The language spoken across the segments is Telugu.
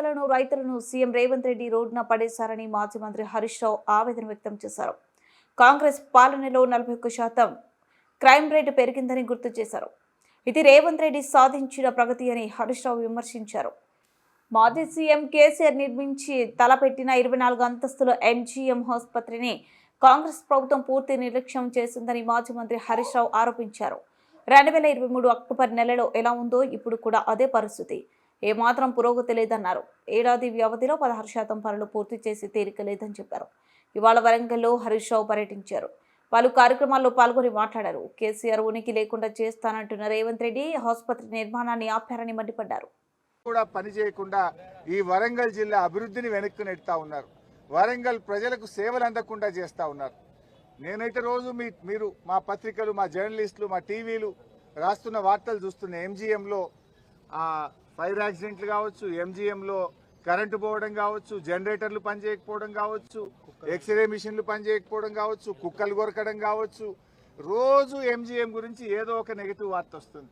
ప్రజలను రైతులను సీఎం రేవంత్ రెడ్డి రోడ్డున పడేశారని మాజీ మంత్రి హరీష్ రావు ఆవేదన వ్యక్తం చేశారు. కాంగ్రెస్ పాలనలో 41% క్రైమ్ రేటు పెరిగిందని గుర్తు చేశారు. ఇది రేవంత్ రెడ్డి సాధించిన ప్రగతి అని హరీష్ రావు విమర్శించారు. మాజీ సీఎం కేసీఆర్ నిర్మించి తలపెట్టిన 24 అంతస్తుల ఎంజీఎం ఆసుపత్రిని కాంగ్రెస్ ప్రభుత్వం పూర్తి నిర్లక్ష్యం చేసిందని మాజీ మంత్రి హరీష్ రావు ఆరోపించారు. 2023 అక్టోబర్ నెలలో ఎలా ఉందో ఇప్పుడు కూడా అదే పరిస్థితి. ఏమాత్రం పురోగతి లేదన్నారు. ఏడాది వ్యవధిలో 16% పనులు పూర్తి చేసి తీరిక లేదని చెప్పారు. ఇవాళ వరంగల్లో హరీష్ రావు పర్యటించారు. పలు కార్యక్రమాల్లో పాల్గొని మాట్లాడారు. కేసీఆర్ ఉనికి లేకుండా చేస్తానంటున్న రేవంత్ రెడ్డి ఆసుపత్రి నిర్మాణాన్ని ఆపారని మండిపడ్డారు. కూడా పని చేయకుండా ఈ వరంగల్ జిల్లా అభివృద్ధిని వెనక్కి నెడతా ఉన్నారు. వరంగల్ ప్రజలకు సేవలు అందకుండా చేస్తూ ఉన్నారు. నేనైతే రోజు మీరు మా పత్రికలు, మా జర్నలిస్టులు, మా టీవీలు రాస్తున్న వార్తలు చూస్తున్న ఎంజీఎంలో ఫైర్ యాక్సిడెంట్లు కావచ్చు, ఎంజీఎంలో కరెంటు పోవడం కావచ్చు, జనరేటర్లు పనిచేయకపోవడం కావచ్చు, ఎక్స్రే మిషన్లు పనిచేయకపోవడం కావచ్చు, కుక్కలు కొరకడం కావచ్చు. రోజు ఎంజీఎం గురించి ఏదో ఒక నెగిటివ్ వార్త వస్తుంది.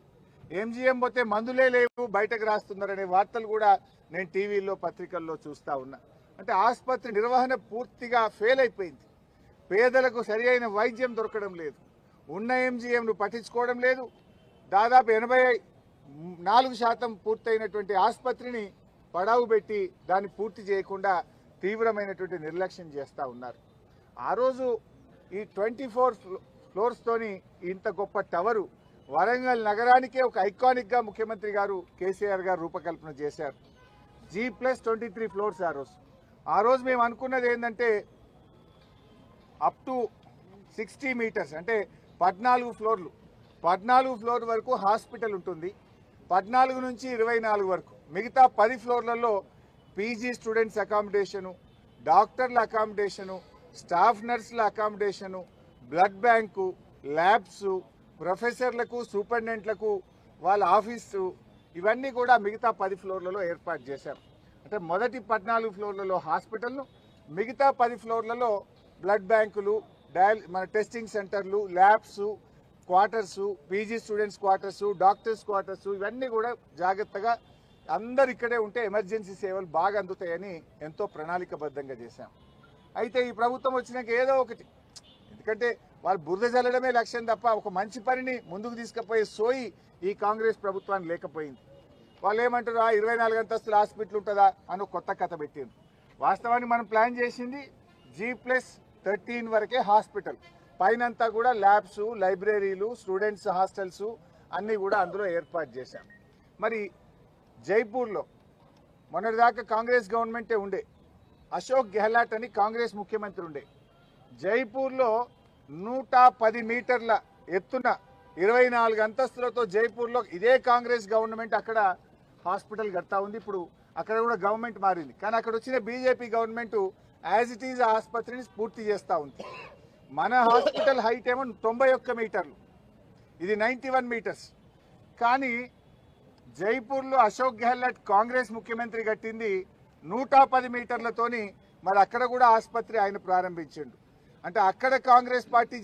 ఎంజీఎం పోతే మందులే లేవు, బయటకు రాస్తున్నారనే వార్తలు కూడా నేను టీవీల్లో, పత్రికల్లో చూస్తూ ఉన్నా. అంటే ఆసుపత్రి నిర్వహణ పూర్తిగా ఫెయిల్ అయిపోయింది. పేదలకు సరి అయిన వైద్యం దొరకడం లేదు. ఉన్న ఎంజీఎంను పట్టించుకోవడం లేదు. దాదాపు 84% పూర్తయినటువంటి ఆసుపత్రిని పడావు పెట్టి దాన్ని పూర్తి చేయకుండా తీవ్రమైనటువంటి నిర్లక్ష్యం చేస్తూ ఉన్నారు. ఆ రోజు ఈ 24 ఫ్లోర్స్తోని ఇంత గొప్ప టవరు వరంగల్ నగరానికే ఒక ఐకానిక్గా ముఖ్యమంత్రి గారు కేసీఆర్ గారు రూపకల్పన చేశారు. G+23 ఫ్లోర్స్ ఆ రోజు మేము అనుకున్నది ఏంటంటే అప్ టు 60 మీటర్స్ అంటే 14 ఫ్లోర్లు, 14 ఫ్లోర్ వరకు హాస్పిటల్ ఉంటుంది. 14 నుంచి 24 వరకు మిగతా 10 ఫ్లోర్లలో పీజీ స్టూడెంట్స్ అకామిడేషను, డాక్టర్ల అకామిడేషను, స్టాఫ్ నర్సుల అకామిడేషను, బ్లడ్ బ్యాంకు, ల్యాబ్స్, ప్రొఫెసర్లకు, సూపరింటెండెంట్లకు వాళ్ళ ఆఫీసు, ఇవన్నీ కూడా మిగతా 10 ఫ్లోర్లలో ఏర్పాటు చేశాం. అంటే మొదటి 14 ఫ్లోర్లలో హాస్పిటల్ను, మిగతా 10 ఫ్లోర్లలో బ్లడ్ బ్యాంకులు, మన టెస్టింగ్ సెంటర్లు, labs, quarters, PG students quarters, doctors quarters, ఇవన్నీ కూడా జాగ్రత్తగా అందరు ఇక్కడే ఉంటే ఎమర్జెన్సీ సేవలు బాగా అందుతాయని ఎంతో ప్రణాళికబద్ధంగా చేశాం. అయితే ఈ ప్రభుత్వం వచ్చినాక ఏదో ఒకటి, ఎందుకంటే వాళ్ళు బురద జల్లడమే లక్ష్యం తప్ప ఒక మంచి పనిని ముందుకు తీసుకుపోయే సోయి ఈ కాంగ్రెస్ ప్రభుత్వాన్ని లేకపోయింది. వాళ్ళు ఏమంటారు, 24 అంతస్తుల హాస్పిటల్ ఉంటుందా అని కొత్త కథ పెట్టింది. వాస్తవానికి మనం ప్లాన్ చేసింది G+13 వరకే హాస్పిటల్, పైనంతా కూడా ల్యాబ్స్, లైబ్రరీలు, స్టూడెంట్స్ హాస్టల్స్ అన్నీ కూడా అందులో ఏర్పాటు చేశాం. మరి జైపూర్లో మొన్నటిదాకా కాంగ్రెస్ గవర్నమెంటే ఉండే, అశోక్ గెహ్లాట్ అని కాంగ్రెస్ ముఖ్యమంత్రి ఉండే. జైపూర్లో 110 మీటర్ల ఎత్తున 24 అంతస్తులతో జైపూర్లో ఇదే కాంగ్రెస్ గవర్నమెంట్ అక్కడ హాస్పిటల్ కడతా ఉంది. ఇప్పుడు అక్కడ కూడా గవర్నమెంట్ మారింది, కానీ అక్కడ వచ్చిన BJP government as it is ఆసుపత్రిని పూర్తి చేస్తూ ఉంది. మన హాస్పిటల్ హైట్ ఏమో 91 మీటర్లు, ఇది 91 మీటర్స్. కానీ జైపూర్లో అశోక్ గెహ్లాట్ కాంగ్రెస్ ముఖ్యమంత్రి కట్టింది 110 మీటర్లతోని. మరి అక్కడ కూడా ఆసుపత్రి ఆయన ప్రారంభించిండు. అంటే అక్కడ కాంగ్రెస్ పార్టీ